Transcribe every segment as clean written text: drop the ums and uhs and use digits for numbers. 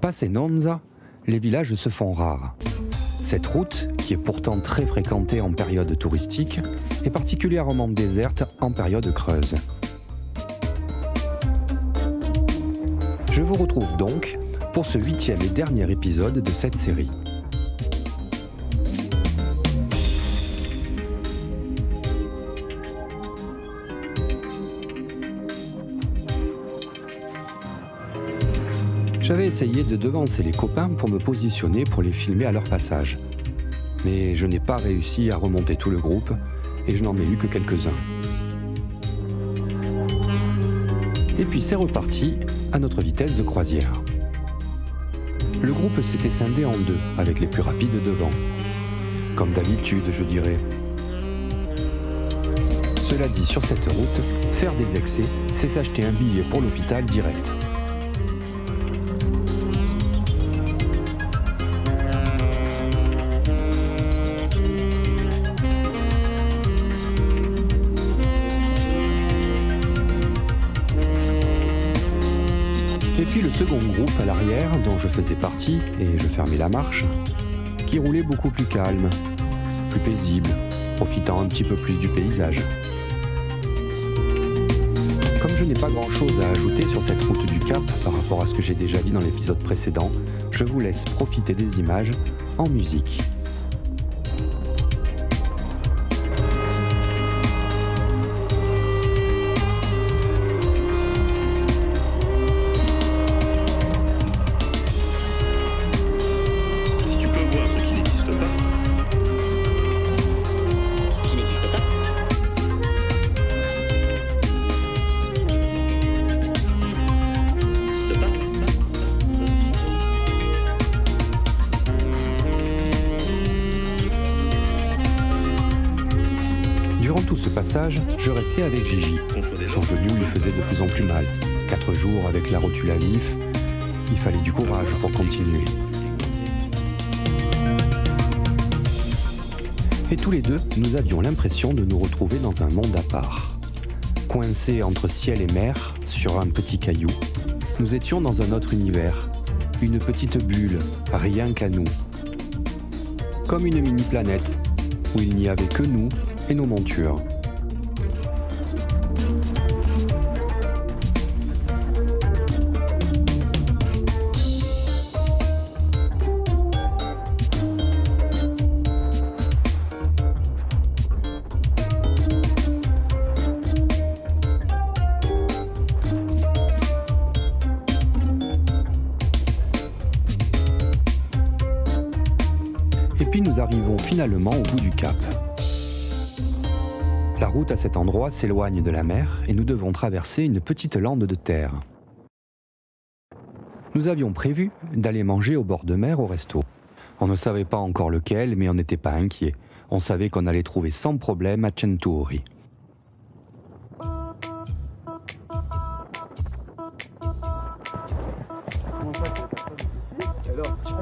Passé Nonza, les villages se font rares. Cette route, qui est pourtant très fréquentée en période touristique, est particulièrement déserte en période creuse. Je vous retrouve donc pour ce 8e et dernier épisode de cette série. J'avais essayé de devancer les copains pour me positionner pour les filmer à leur passage. Mais je n'ai pas réussi à remonter tout le groupe et je n'en ai eu que quelques-uns. Et puis c'est reparti à notre vitesse de croisière. Le groupe s'était scindé en deux avec les plus rapides devant. Comme d'habitude, je dirais. Cela dit, sur cette route, faire des excès, c'est s'acheter un billet pour l'hôpital direct. Et puis le second groupe à l'arrière, dont je faisais partie, et je fermais la marche, qui roulait beaucoup plus calme, plus paisible, profitant un petit peu plus du paysage. Comme je n'ai pas grand-chose à ajouter sur cette route du Cap par rapport à ce que j'ai déjà dit dans l'épisode précédent, je vous laisse profiter des images en musique. Durant tout ce passage, je restais avec Gigi. Son genou lui faisait de plus en plus mal. 4 jours avec la rotule à vif, il fallait du courage pour continuer. Et tous les deux, nous avions l'impression de nous retrouver dans un monde à part. Coincés entre ciel et mer, sur un petit caillou, nous étions dans un autre univers. Une petite bulle, rien qu'à nous. Comme une mini-planète, où il n'y avait que nous et nos montures. Et puis nous arrivons finalement au bout du cap. La route à cet endroit s'éloigne de la mer et nous devons traverser une petite lande de terre. Nous avions prévu d'aller manger au bord de mer au resto. On ne savait pas encore lequel, mais on n'était pas inquiet. On savait qu'on allait trouver sans problème à Centuri.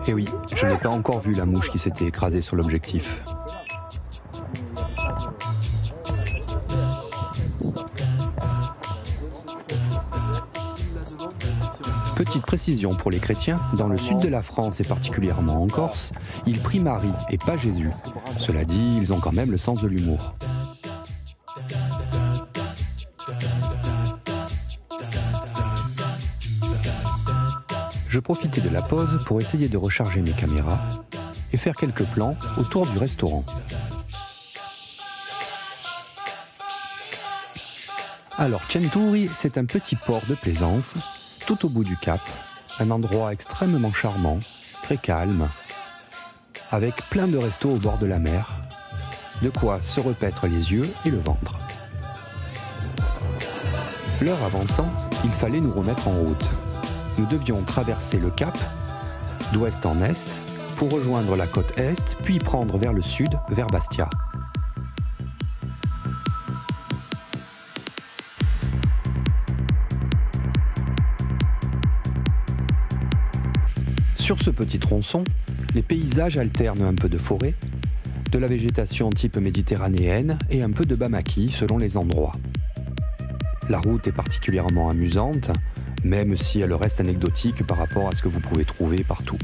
Et oui, je n'ai pas encore vu la mouche qui s'était écrasée sur l'objectif. Petite précision pour les chrétiens, dans le sud de la France et particulièrement en Corse, ils prient Marie et pas Jésus. Cela dit, ils ont quand même le sens de l'humour. Je profitais de la pause pour essayer de recharger mes caméras et faire quelques plans autour du restaurant. Alors Centuri, c'est un petit port de plaisance, tout au bout du cap, un endroit extrêmement charmant, très calme, avec plein de restos au bord de la mer, de quoi se repaître les yeux et le ventre. L'heure avançant, il fallait nous remettre en route. Nous devions traverser le cap, d'ouest en est, pour rejoindre la côte est, puis prendre vers le sud, vers Bastia. Sur ce petit tronçon, les paysages alternent un peu de forêt, de la végétation type méditerranéenne et un peu de bamaki selon les endroits. La route est particulièrement amusante, même si elle reste anecdotique par rapport à ce que vous pouvez trouver partout.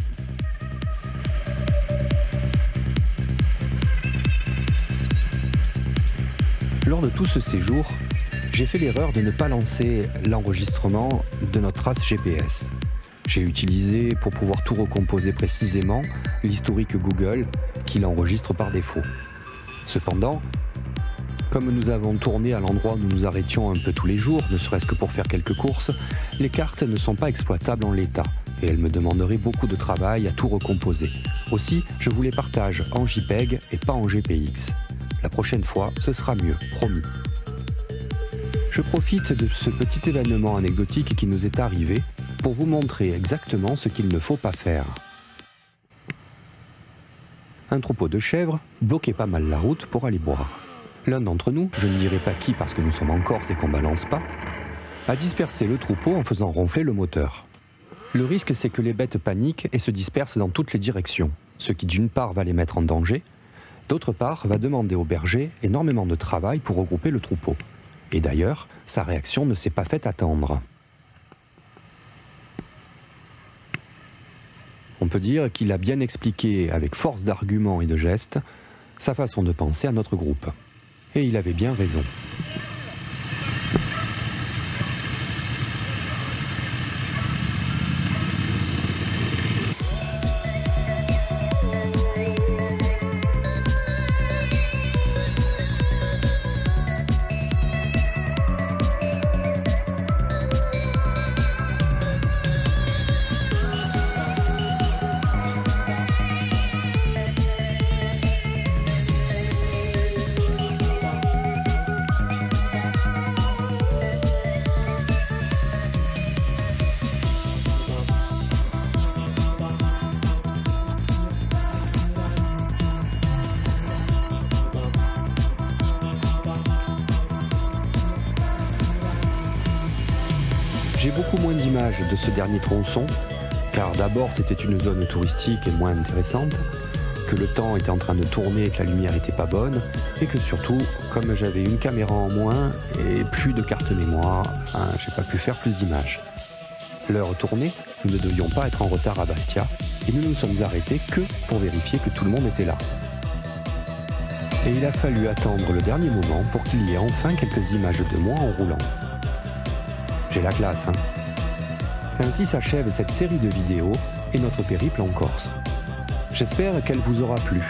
Lors de tout ce séjour, j'ai fait l'erreur de ne pas lancer l'enregistrement de notre trace GPS. J'ai utilisé, pour pouvoir tout recomposer précisément, l'historique Google qui l'enregistre par défaut. Cependant, comme nous avons tourné à l'endroit où nous nous arrêtions un peu tous les jours, ne serait-ce que pour faire quelques courses, les cartes ne sont pas exploitables en l'état et elles me demanderaient beaucoup de travail à tout recomposer. Aussi, je vous les partage en JPEG et pas en GPX. La prochaine fois, ce sera mieux, promis. Je profite de ce petit événement anecdotique qui nous est arrivé pour vous montrer exactement ce qu'il ne faut pas faire. Un troupeau de chèvres bloquait pas mal la route pour aller boire. L'un d'entre nous, je ne dirai pas qui parce que nous sommes en Corse et qu'on balance pas, a dispersé le troupeau en faisant ronfler le moteur. Le risque, c'est que les bêtes paniquent et se dispersent dans toutes les directions, ce qui d'une part va les mettre en danger, d'autre part va demander au berger énormément de travail pour regrouper le troupeau. Et d'ailleurs, sa réaction ne s'est pas faite attendre. On peut dire qu'il a bien expliqué, avec force d'arguments et de gestes, sa façon de penser à notre groupe. Et il avait bien raison. J'ai beaucoup moins d'images de ce dernier tronçon, car d'abord c'était une zone touristique et moins intéressante, que le temps était en train de tourner et que la lumière n'était pas bonne, et que surtout, comme j'avais une caméra en moins et plus de carte mémoire, j'ai pas pu faire plus d'images. L'heure tournée, nous ne devions pas être en retard à Bastia, et nous nous sommes arrêtés que pour vérifier que tout le monde était là. Et il a fallu attendre le dernier moment pour qu'il y ait enfin quelques images de moi en roulant. J'ai la classe, hein. Ainsi s'achève cette série de vidéos et notre périple en Corse. J'espère qu'elle vous aura plu.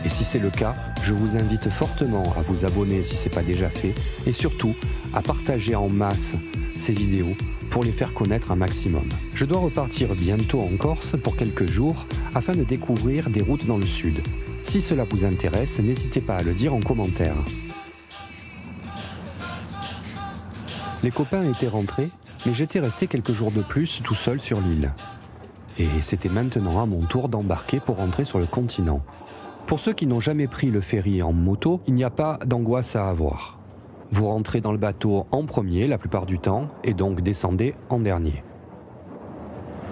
Et si c'est le cas, je vous invite fortement à vous abonner si ce n'est pas déjà fait et surtout à partager en masse ces vidéos pour les faire connaître un maximum. Je dois repartir bientôt en Corse pour quelques jours afin de découvrir des routes dans le sud. Si cela vous intéresse, n'hésitez pas à le dire en commentaire. Les copains étaient rentrés, mais j'étais resté quelques jours de plus tout seul sur l'île. Et c'était maintenant à mon tour d'embarquer pour rentrer sur le continent. Pour ceux qui n'ont jamais pris le ferry en moto, il n'y a pas d'angoisse à avoir. Vous rentrez dans le bateau en premier la plupart du temps, et donc descendez en dernier.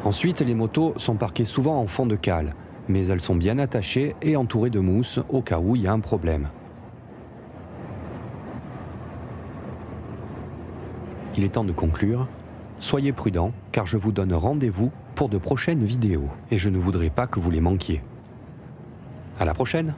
Ensuite, les motos sont parquées souvent en fond de cale, mais elles sont bien attachées et entourées de mousse au cas où il y a un problème. Il est temps de conclure. Soyez prudents, car je vous donne rendez-vous pour de prochaines vidéos, et je ne voudrais pas que vous les manquiez. À la prochaine!